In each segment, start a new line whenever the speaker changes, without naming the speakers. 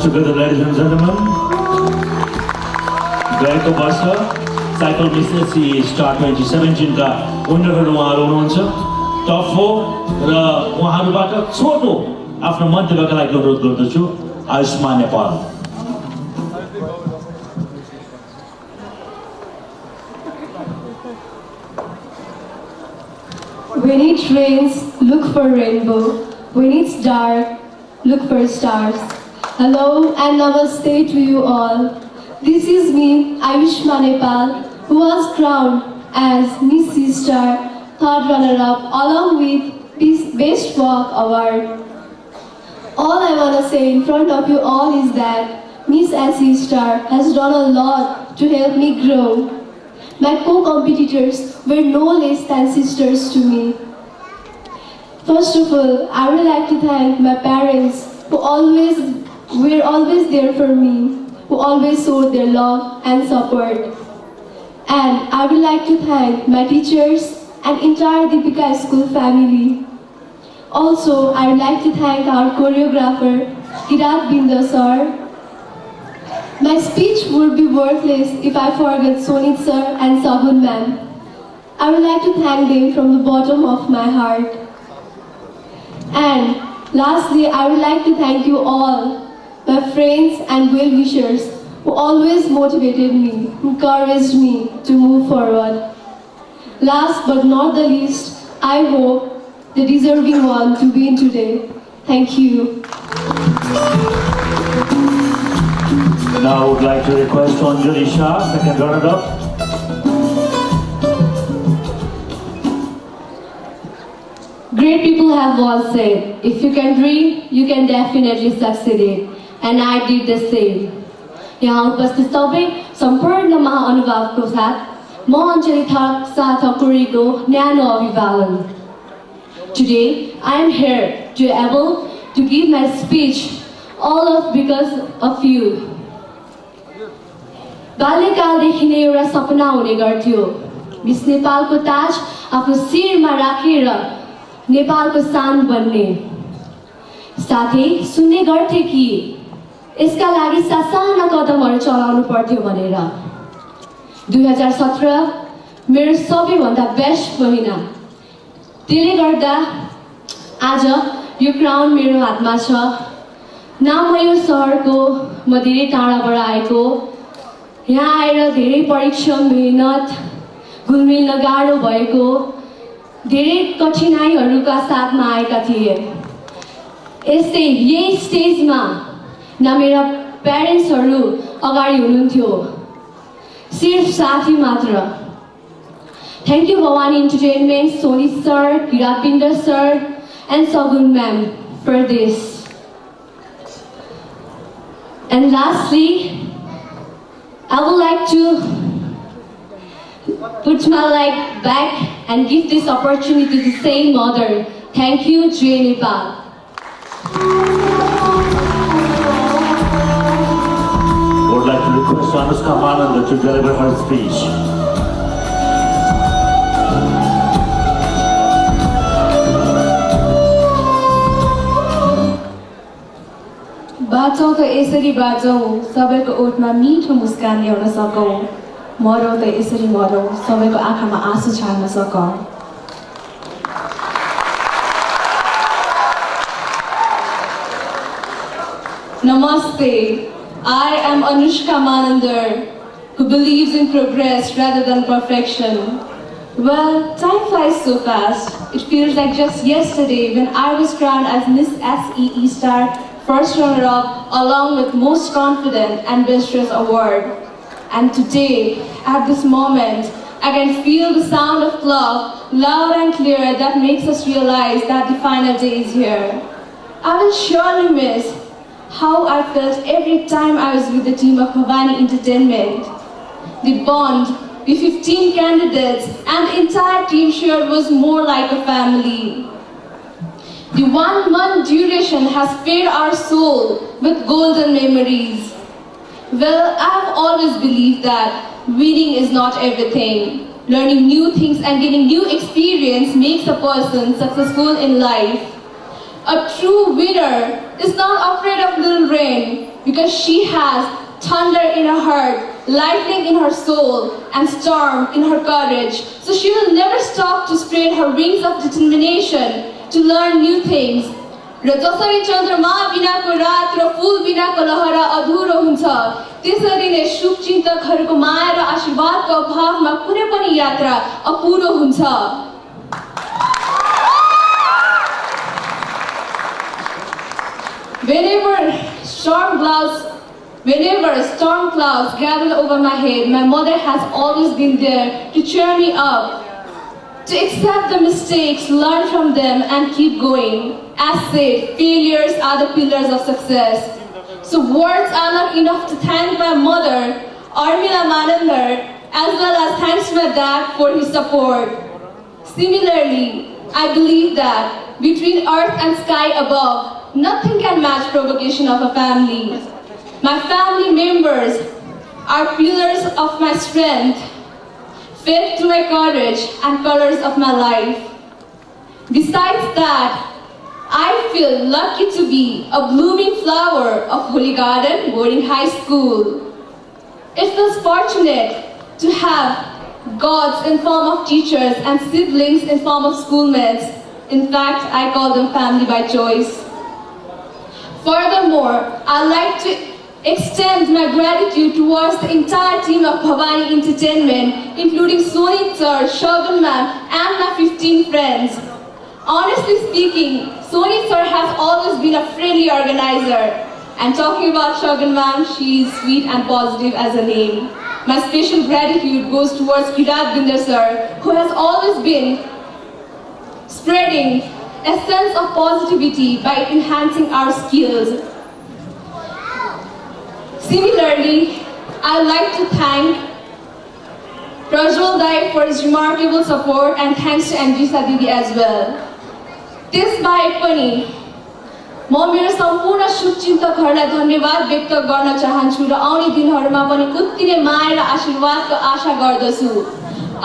together, ladies and gentlemen. गएको वर्ष cycle miss SC star 2017 का विनरहरू उहाँहरू हुनुहुन्छ टप 4 र उहाँहरूबाट छोटो आफ्नो मन्तव्यका लागि अनुरोध गर्दछु Ayushman Nepal
When it rains, look for rainbow. When it's dark, look for stars. Hello and namaste to you all. This is me, Ayushma Nepal, who was crowned as Miss Star, third runner-up, along with Best Walk Award. All I want to say in front of you all is that Miss SC Star has done a lot to help me grow. My co-competitors were no less than sisters to me. First of all, I would like to thank my parents who were always there for me, who always showed their love and support. And I would like to thank my teachers and entire Deepika School family. Also, I would like to thank our choreographer, Kirat Binder sir. My speech would be worthless if I forget Sonit sir and Sabun ma'am. I would like to thank them from the bottom of my heart. And lastly, I would like to thank you all, my friends and well-wishers, who always motivated me, encouraged me to move forward. Last but not the least, I hope the deserving one to win today. Thank you.
Now I would like to request Anjali Shah, second runner-up.
Great people have once said, if you can dream, you can definitely succeed. And I did the same. यहाँ उपस्थित सबै सम्पूर्ण महाअनुभावको साथ म अञ्जली शाह ठकुरीको न्यानो अभिवादन. Today, I am here to able to give my speech all of because of you. बाल्यकालदेखि नै एउटा सपना हुने गर्थ्यो. मिस नेपालको ताज आफ्नो शिरमा राखेर नेपालको शान बन्ने. साथै सुन्ने गर्थे कि यसका लागि सासाना कदमहरू चलाउनु पर्थ्यो भनेर. 2017 मेरो सबैभन्दा बेस्ट महिना. त्यसले गर्दा आज यो क्राउन मेरो हातमा छ. न म यो सहरको, म धेरै टाढाबाट आएको. यहाँ आएर धेरै परिश्रम, मेहनत, घुलमिल गाह्रो भएको, धेरै कठिनाइहरूका साथमा आएका थिए. यस्तै यही स्टेजमा न मेरा प्यारेन्ट्सहरू अगाडि हुनुहुन्थ्यो, सिर्फ साथी मात्र. Thank you Bhavani Entertainment, Sonit sir, Kirapinder sir and Sagun ma'am for this. And lastly, I would like to put my leg back and give this opportunity to the same mother. Thank you, Jay Nepal.
I would like to request Anushka Mananda to deliver her speech.
बाँचौँ त यसरी बाँचौँ, सबैको ओठमा मिठो मुस्कान ल्याउन सकौँ. मरौँ त यसरी मरौँ, सबैको आँखामा आँसु छाड्न सकौँ. Namaste. I am Anushka Manandar, who believes in progress rather than perfection. Well, time flies so fast. It feels like just yesterday when I was crowned as Miss SEE Star, first runner-up, along with Most Confident and Best Dress Award. And today, at this moment, I can feel the sound of clock loud and clear that makes us realize that the final day is here. I will surely miss how I felt every time I was with the team of Bhavani Entertainment. The bond with 15 candidates and the entire team shared was more like a family. The 1 month duration has fed our soul with golden memories. Well, I've always believed that winning is not everything. Learning new things and getting new experience makes a person successful in life. A true winner is not afraid of little rain,
because she has thunder in her heart, lightning in her soul, and storm in her courage. So she will never stop to spread her wings of determination to learn new things. र जसरी चन्द्रमा बिनाको रात र फूल बिनाको लहरा अधुरो हुन्छ, त्यसरी नै शुभचिन्तकहरूको माया र आशीर्वादको अभावमा कुनै पनि यात्रा अपुरो हुन्छ। Whenever storm clouds gather over my head, my mother has always been there to cheer me up, to accept the mistakes, learn from them, and keep going. As said, failures are the pillars of success. So words are not enough to thank my mother, Armila Manandar, as well as thanks to my dad for his support. Similarly, I believe that between earth and sky above, nothing can match provocation of a family. My family members are pillars of my strength, faith to my courage, and colors of my life. Besides that, I feel lucky to be a blooming flower of Holy Garden Boarding High School. It feels fortunate to have gods in form of teachers and siblings in form of schoolmates. In fact, I call them family by choice. Furthermore, I'd like to extend my gratitude towards the entire team of Bhavani Entertainment, including Soni Sir, Shogun Ma'am, and my 15 friends. Honestly speaking, Soni Sir has always been a friendly organizer. And talking about Shogun Ma'am, she is sweet and positive as a name. My special gratitude goes towards Kirat Binder Sir, who has always been spreading a sense of positivity by enhancing our skills. Similarly, I'd like to thank Prajwal Dai for his remarkable support, and thanks to Anjisa Didi as well. त्यसबाहेक पनि म मेरो सम्पूर्ण शुभचिन्तकहरूलाई धन्यवाद व्यक्त गर्न चाहन्छु र आउने दिनहरूमा पनि उत्ति नै माया र आशीर्वादको आशा गर्दछु।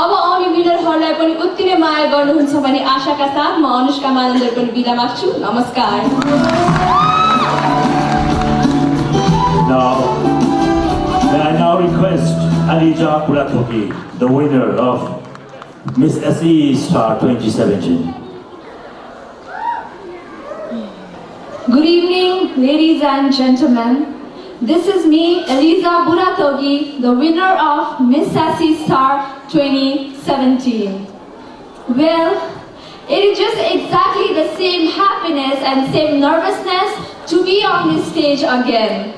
अब आउने विनरहरूलाई पनि उत्ति नै माया गर्नुहुन्छ भन्ने आशाका साथ म अनुष्का मानन्दर पनि बिदा माग्छु। नमस्कार।
May I now request Alija Purathoki, the winner of Miss SE Star 2017.
Good evening, ladies and gentlemen. This is me, Eliza Burathogi, the winner of Miss Sassy Star 2017. Well, it is just exactly the same happiness and same nervousness to be on this stage again.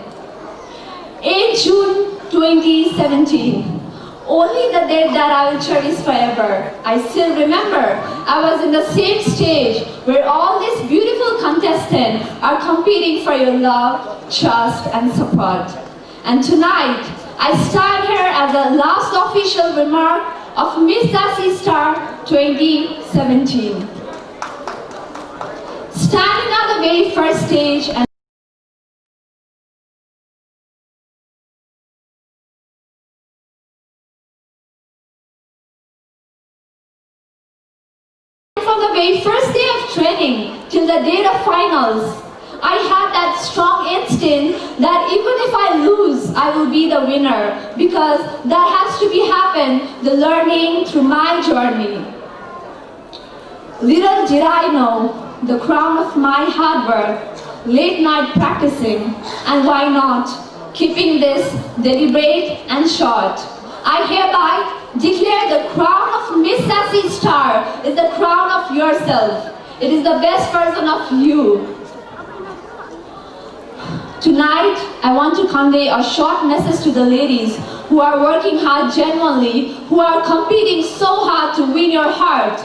In June 2017, only the date that I will cherish forever. I still remember I was in the same stage where all these beautiful contestants are competing for your love, trust, and support. And tonight, I stand here as the last official remark of Miss Sassy Star 2017. Standing on the very first stage and from the very first day of training till the day of finals, I had that strong instinct that even if I lose, I will be the winner, because that has to be happen, the learning through my journey. Little did I know, the crown of my hard work, late night practicing, and why not, keeping this deliberate and short. I hereby declare the crown of Miss Sassy Star is the crown of yourself. It is the best version of you. Tonight, I want to convey a short message to the ladies who are working hard genuinely, who are competing so hard to win your heart,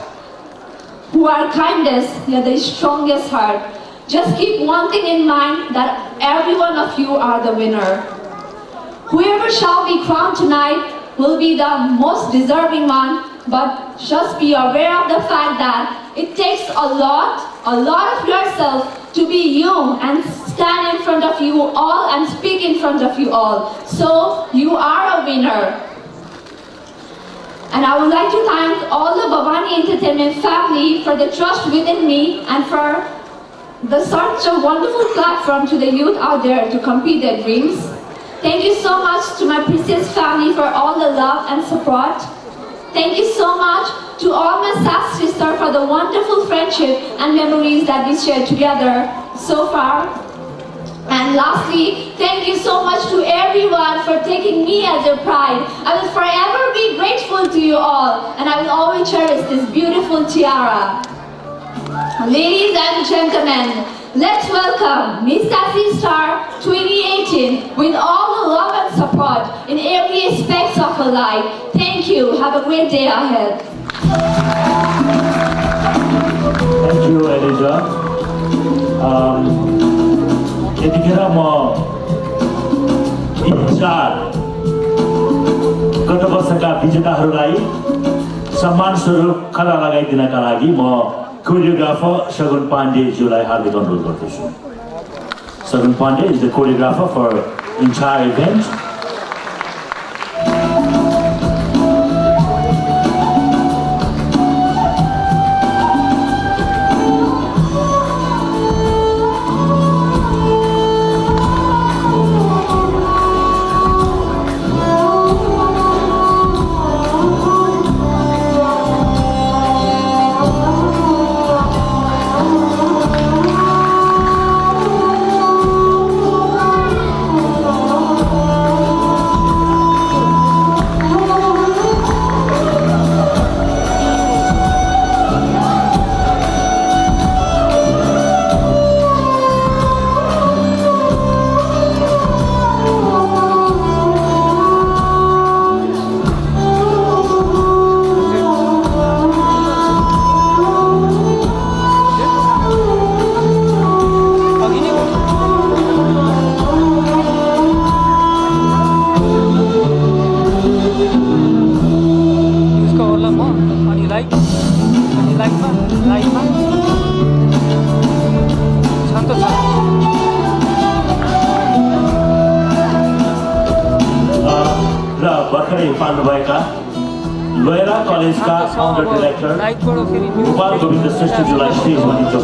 who are kindest, yet the strongest heart. Just keep one thing in mind, that every one of you are the winner. Whoever shall be crowned tonight will be the most deserving one, but just be aware of the fact that it takes a lot of yourself to be you and stand in front of you all and speak in front of you all. So you are a winner. And I would like to thank all the Bhavani Entertainment family for the trust within me and for such a wonderful platform to the youth out there to complete their dreams. Thank you so much to my precious family for all the love and support. Thank you so much to all my SAS sisters for the wonderful friendship and memories that we shared together so far. And lastly, thank you so much to everyone for taking me as your pride. I will forever be grateful to you all, and I will always cherish this beautiful tiara. Ladies and gentlemen, let's welcome Miss Sassy Star 2018 with all the love and support in every aspect of her life. Thank you. Have a great day ahead.
Thank you, Eliza. यतिखेर म चार गत वर्षका विजेताहरूलाई सम्मान स्वरूप खला लगाइदिनका लागि म कोरियोग्राफर सगुन पाण्डेज्यूलाई हार्दिक अनुरोध गर्दछु. Sagun Pandey is the choreographer for entire event. भर्खरै पाल्नुभएका लोयरा कलेजका फाउन्डर डिरेक्टर गोपाल गोविन्द श्रेष्ठज्यूलाई स्टेजमा निम्तो।